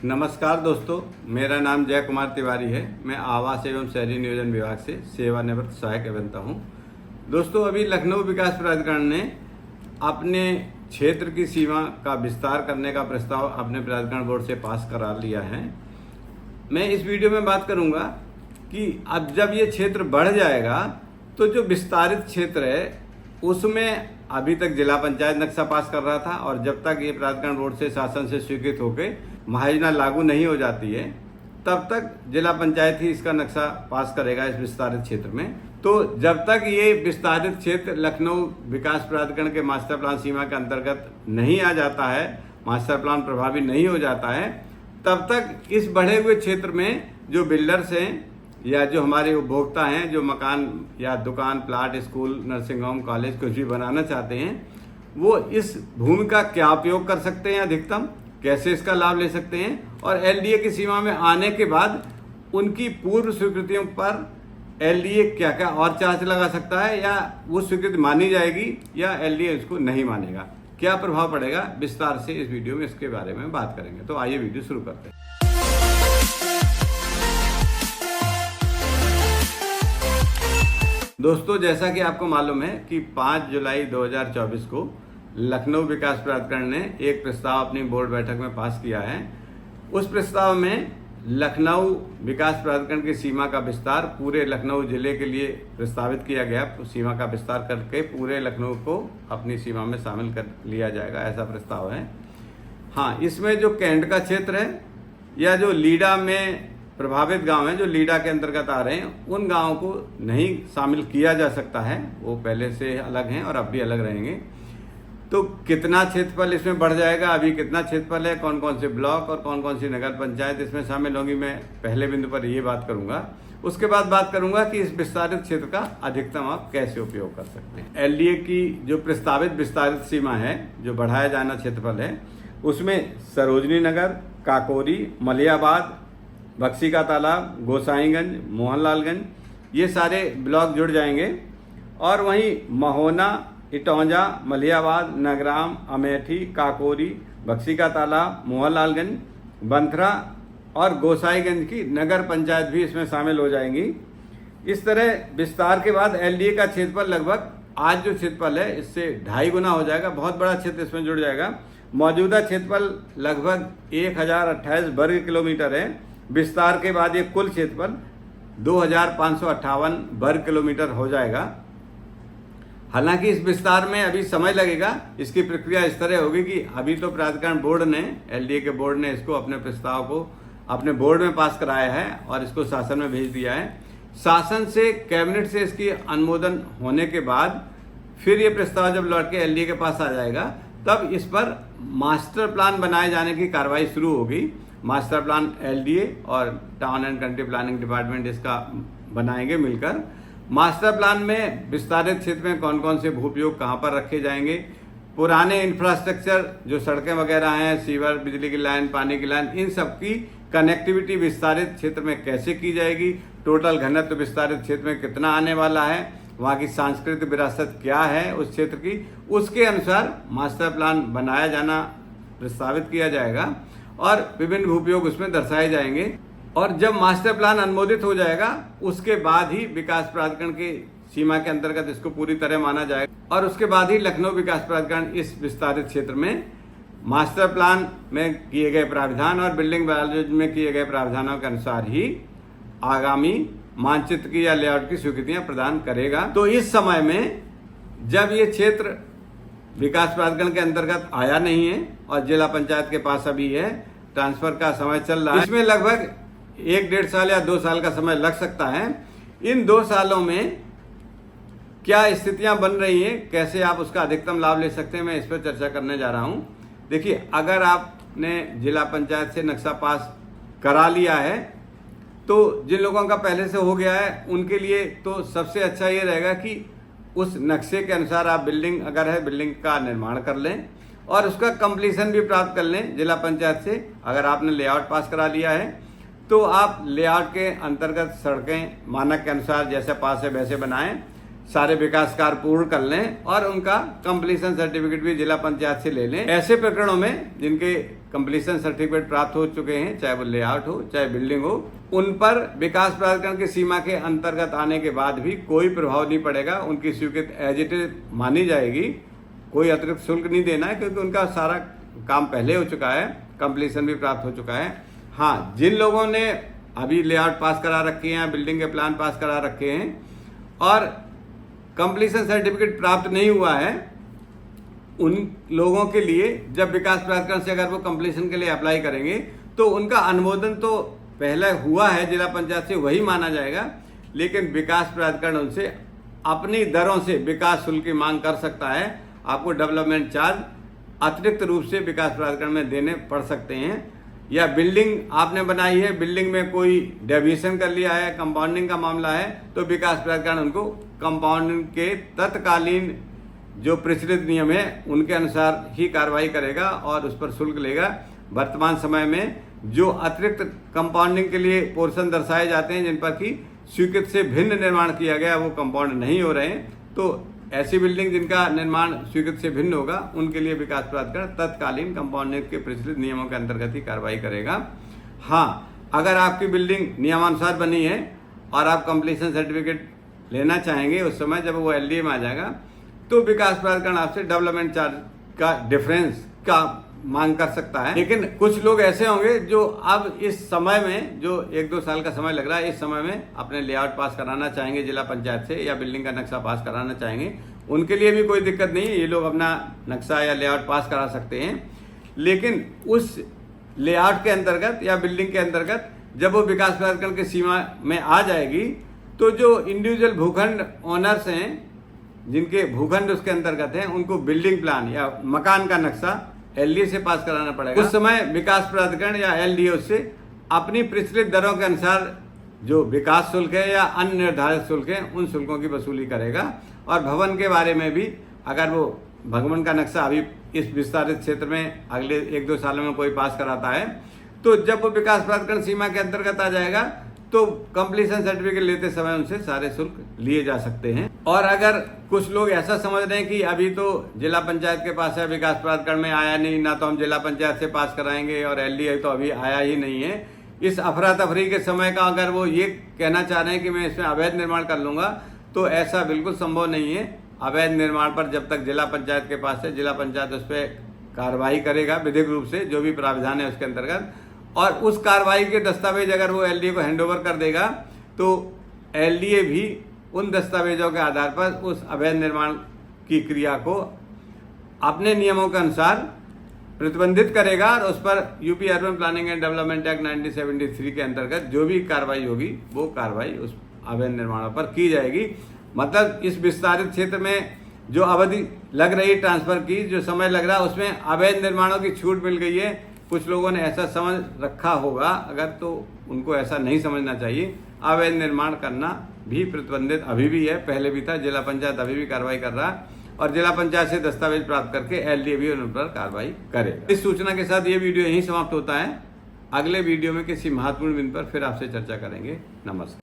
नमस्कार दोस्तों, मेरा नाम जय कुमार तिवारी है। मैं आवास एवं शहरी नियोजन विभाग से सेवानिवृत्त सहायक अभियंता हूँ। दोस्तों, अभी लखनऊ विकास प्राधिकरण ने अपने क्षेत्र की सीमा का विस्तार करने का प्रस्ताव अपने प्राधिकरण बोर्ड से पास करा लिया है। मैं इस वीडियो में बात करूँगा कि अब जब ये क्षेत्र बढ़ जाएगा तो जो विस्तारित क्षेत्र है उसमें अभी तक जिला पंचायत नक्शा पास कर रहा था, और जब तक ये प्राधिकरण बोर्ड से शासन से स्वीकृत होकर महायोजना लागू नहीं हो जाती है तब तक जिला पंचायत ही इसका नक्शा पास करेगा इस विस्तारित क्षेत्र में। तो जब तक ये विस्तारित क्षेत्र लखनऊ विकास प्राधिकरण के मास्टर प्लान सीमा के अंतर्गत नहीं आ जाता है, मास्टर प्लान प्रभावी नहीं हो जाता है, तब तक इस बढ़े हुए क्षेत्र में जो बिल्डर्स हैं या जो हमारे उपभोक्ता हैं, जो मकान या दुकान, plot, school, nursing home, college कुछ भी बनाना चाहते हैं, वो इस भूमि का क्या उपयोग कर सकते हैं, अधिकतम कैसे इसका लाभ ले सकते हैं, और एलडीए की सीमा में आने के बाद उनकी पूर्व स्वीकृतियों पर एलडीए क्या क्या और चार्ज लगा सकता है, या वो स्वीकृति मानी जाएगी या एलडीए उसको नहीं मानेगा, क्या प्रभाव पड़ेगा, विस्तार से इस वीडियो में इसके बारे में बात करेंगे। तो आइए वीडियो शुरू करते हैं। दोस्तों, जैसा कि आपको मालूम है कि 5 जुलाई 2024 को लखनऊ विकास प्राधिकरण ने एक प्रस्ताव अपनी बोर्ड बैठक में पास किया है। उस प्रस्ताव में लखनऊ विकास प्राधिकरण की सीमा का विस्तार पूरे लखनऊ जिले के लिए प्रस्तावित किया गया। सीमा का विस्तार करके पूरे लखनऊ को अपनी सीमा में शामिल कर लिया जाएगा, ऐसा प्रस्ताव है। हाँ, इसमें जो कैंट का क्षेत्र है या जो लीडा में प्रभावित गांव हैं, जो लीडा के अंतर्गत आ रहे हैं, उन गांवों को नहीं शामिल किया जा सकता है। वो पहले से अलग हैं और अब भी अलग रहेंगे। तो कितना क्षेत्रफल इसमें बढ़ जाएगा, अभी कितना क्षेत्रफल है, कौन कौन से ब्लॉक और कौन कौन सी नगर पंचायत इसमें शामिल होंगी, मैं पहले बिंदु पर ये बात करूंगा। उसके बाद बात करूंगा कि इस विस्तारित क्षेत्र का अधिकतम आप कैसे उपयोग कर सकते हैं। एलडीए की जो प्रस्तावित विस्तारित सीमा है, जो बढ़ाया जाना क्षेत्रफल है, उसमें सरोजनी नगर, काकोरी, मलियाबाद, बक्सी का तालाब, गोसाईगंज, मोहनलालगंज, ये सारे ब्लॉक जुड़ जाएंगे। और वहीं महोना, इटौंजा, मलियाबाद, नगराम, अमेठी, काकोरी, बक्सी का तालाब, मोहनलालगंज, बंथरा और गोसाईगंज की नगर पंचायत भी इसमें शामिल हो जाएंगी। इस तरह विस्तार के बाद एलडीए का क्षेत्रफल लगभग आज जो क्षेत्रफल है इससे 2.5 गुना हो जाएगा। बहुत बड़ा क्षेत्र इसमें जुड़ जाएगा। मौजूदा क्षेत्रफल लगभग 1028 वर्ग किलोमीटर है। विस्तार के बाद ये कुल क्षेत्रफल 2558 वर्ग किलोमीटर हो जाएगा। हालांकि इस विस्तार में अभी समय लगेगा। इसकी प्रक्रिया इस तरह होगी कि अभी तो प्राधिकरण बोर्ड ने, एलडीए के बोर्ड ने इसको अपने प्रस्ताव को अपने बोर्ड में पास कराया है और इसको शासन में भेज दिया है। शासन से, कैबिनेट से इसकी अनुमोदन होने के बाद फिर ये प्रस्ताव जब लौट के एलडीए के पास आ जाएगा, तब इस पर मास्टर प्लान बनाए जाने की कार्रवाई शुरू होगी। मास्टर प्लान एलडीए और town and country planning department इसका बनाएंगे मिलकर। मास्टर प्लान में विस्तारित क्षेत्र में कौन कौन से भू उपयोग कहाँ पर रखे जाएंगे, पुराने इंफ्रास्ट्रक्चर जो सड़कें वगैरह हैं, सीवर, बिजली की लाइन, पानी की लाइन, इन सब की कनेक्टिविटी विस्तारित क्षेत्र में कैसे की जाएगी, टोटल घनत्व विस्तारित क्षेत्र में कितना आने वाला है, वहाँ की सांस्कृतिक विरासत क्या है उस क्षेत्र की, उसके अनुसार मास्टर प्लान बनाया जाना प्रस्तावित किया जाएगा और विभिन्न भू उपयोग उसमें दर्शाए जाएंगे। और जब मास्टर प्लान अनुमोदित हो जाएगा उसके बाद ही विकास प्राधिकरण की सीमा के अंतर्गत इसको पूरी तरह माना जाएगा, और उसके बाद ही लखनऊ विकास प्राधिकरण इस विस्तारित क्षेत्र में मास्टर प्लान में किए गए प्राविधान और बिल्डिंग बायोलॉजी में किए गए प्राविधानों के अनुसार ही आगामी मानचित्र की या लेआउट की स्वीकृतियां प्रदान करेगा। तो इस समय में जब ये क्षेत्र विकास प्राधिकरण के अंतर्गत आया नहीं है और जिला पंचायत के पास अभी है, ट्रांसफर का समय चल रहा है, इसमें लगभग 1-1.5 साल या 2 साल का समय लग सकता है। इन 2 सालों में क्या स्थितियां बन रही हैं, कैसे आप उसका अधिकतम लाभ ले सकते हैं, मैं इस पर चर्चा करने जा रहा हूं। देखिए, अगर आपने जिला पंचायत से नक्शा पास करा लिया है तो जिन लोगों का पहले से हो गया है उनके लिए तो सबसे अच्छा ये रहेगा कि उस नक्शे के अनुसार आप बिल्डिंग अगर है, बिल्डिंग का निर्माण कर लें और उसका कंप्लीशन भी प्राप्त कर लें जिला पंचायत से। अगर आपने लेआउट पास करा लिया है तो आप लेआउट के अंतर्गत सड़कें मानक के अनुसार जैसे पास है वैसे बनाएं। सारे विकास कार्य पूर्ण कर लें और उनका कंप्लीशन सर्टिफिकेट भी जिला पंचायत से ले लें। ऐसे प्रकरणों में जिनके कंप्लीशन सर्टिफिकेट प्राप्त हो चुके हैं, चाहे वो लेआउट हो चाहे बिल्डिंग हो, उन पर विकास प्राधिकरण की सीमा के अंतर्गत आने के बाद भी कोई प्रभाव नहीं पड़ेगा। उनकी स्वीकृति एज इट इज मानी जाएगी। कोई अतिरिक्त शुल्क नहीं देना है क्योंकि उनका सारा काम पहले हो चुका है, कंप्लीशन भी प्राप्त हो चुका है। हाँ, जिन लोगों ने अभी लेआउट पास करा रखे हैं, बिल्डिंग के प्लान पास करा रखे हैं और कंप्लीशन सर्टिफिकेट प्राप्त नहीं हुआ है, उन लोगों के लिए जब विकास प्राधिकरण से अगर वो कंप्लीशन के लिए अप्लाई करेंगे तो उनका अनुमोदन तो पहले हुआ है जिला पंचायत से, वही माना जाएगा। लेकिन विकास प्राधिकरण उनसे अपनी दरों से विकास शुल्क की मांग कर सकता है। आपको डेवलपमेंट चार्ज अतिरिक्त रूप से विकास प्राधिकरण में देने पड़ सकते हैं। या बिल्डिंग आपने बनाई है, बिल्डिंग में कोई डेविएशन कर लिया है, कंपाउंडिंग का मामला है, तो विकास प्राधिकरण उनको कंपाउंडिंग के तत्कालीन जो प्रचलित नियम है उनके अनुसार ही कार्रवाई करेगा और उस पर शुल्क लेगा। वर्तमान समय में जो अतिरिक्त कंपाउंडिंग के लिए पोर्शन दर्शाए जाते हैं जिन पर कि स्वीकृत से भिन्न निर्माण किया गया, वो कंपाउंड नहीं हो रहे हैं, तो ऐसी बिल्डिंग जिनका निर्माण स्वीकृत से भिन्न होगा उनके लिए विकास प्राधिकरण तत्कालीन कंपाउंडिंग के प्रचलित नियमों के अंतर्गत ही कार्रवाई करेगा। हाँ, अगर आपकी बिल्डिंग नियमानुसार बनी है और आप कंप्लीशन सर्टिफिकेट लेना चाहेंगे, उस समय जब वो एलडीए में आ जाएगा तो विकास प्राधिकरण आपसे डेवलपमेंट चार्ज का डिफरेंस का मांग कर सकता है। लेकिन कुछ लोग ऐसे होंगे जो अब इस समय में, जो 1-2 साल का समय लग रहा है, इस समय में अपने लेआउट पास कराना चाहेंगे जिला पंचायत से या बिल्डिंग का नक्शा पास कराना चाहेंगे, उनके लिए भी कोई दिक्कत नहीं है। ये लोग अपना नक्शा या लेआउट पास करा सकते हैं। लेकिन उस लेआउट के अंतर्गत या बिल्डिंग के अंतर्गत जब वो विकास प्राधिकरण की सीमा में आ जाएगी तो जो इंडिविजुअल भूखंड ओनर्स हैं, जिनके भूखंड उसके अंतर्गत हैं, उनको बिल्डिंग प्लान या मकान का नक्शा एलडीए से पास कराना पड़ेगा। उस समय विकास प्राधिकरण या एलडीए से अपनी प्रचलित दरों के अनुसार जो विकास शुल्क है या अन्य निर्धारित शुल्क है उन शुल्कों की वसूली करेगा। और भवन के बारे में भी, अगर वो भवन का नक्शा अभी इस विस्तारित क्षेत्र में अगले 1-2 सालों में कोई पास कराता है, तो जब वो विकास प्राधिकरण सीमा के अंतर्गत आ जाएगा तो कंप्लीशन सर्टिफिकेट लेते समय उनसे सारे शुल्क लिए जा सकते हैं। और अगर कुछ लोग ऐसा समझ रहे हैं कि अभी तो जिला पंचायत के पास है, विकास प्राधिकरण में आया नहीं, ना तो हम जिला पंचायत से पास कराएंगे और एलडीए तो अभी आया ही नहीं है, इस अफरा तफरी के समय का अगर वो ये कहना चाह रहे हैं कि मैं इसमें अवैध निर्माण कर लूंगा, तो ऐसा बिल्कुल संभव नहीं है। अवैध निर्माण पर जब तक जिला पंचायत के पास है, जिला पंचायत उस पर कार्रवाई करेगा विधिक रूप से, जो भी प्रावधान है उसके अंतर्गत। और उस कार्रवाई के दस्तावेज अगर वो एलडीए को हैंडओवर कर देगा तो एलडीए भी उन दस्तावेजों के आधार पर उस अवैध निर्माण की क्रिया को अपने नियमों के अनुसार प्रतिबंधित करेगा और उस पर UP urban planning and development act 1973 के अंतर्गत जो भी कार्रवाई होगी वो कार्रवाई उस अवैध निर्माणों पर की जाएगी। मतलब इस विस्तारित क्षेत्र में जो अवधि लग रही ट्रांसफर की, जो समय लग रहा है, उसमें अवैध निर्माणों की छूट मिल गई है। कुछ लोगों ने ऐसा समझ रखा होगा, अगर तो उनको ऐसा नहीं समझना चाहिए। अवैध निर्माण करना भी प्रतिबंधित अभी भी है, पहले भी था। जिला पंचायत अभी भी कार्रवाई कर रहा है और जिला पंचायत से दस्तावेज प्राप्त करके एलडीए भी उन पर कार्रवाई करे। इस सूचना के साथ ये वीडियो यहीं समाप्त होता है। अगले वीडियो में किसी महत्वपूर्ण बिंदु पर फिर आपसे चर्चा करेंगे। नमस्कार।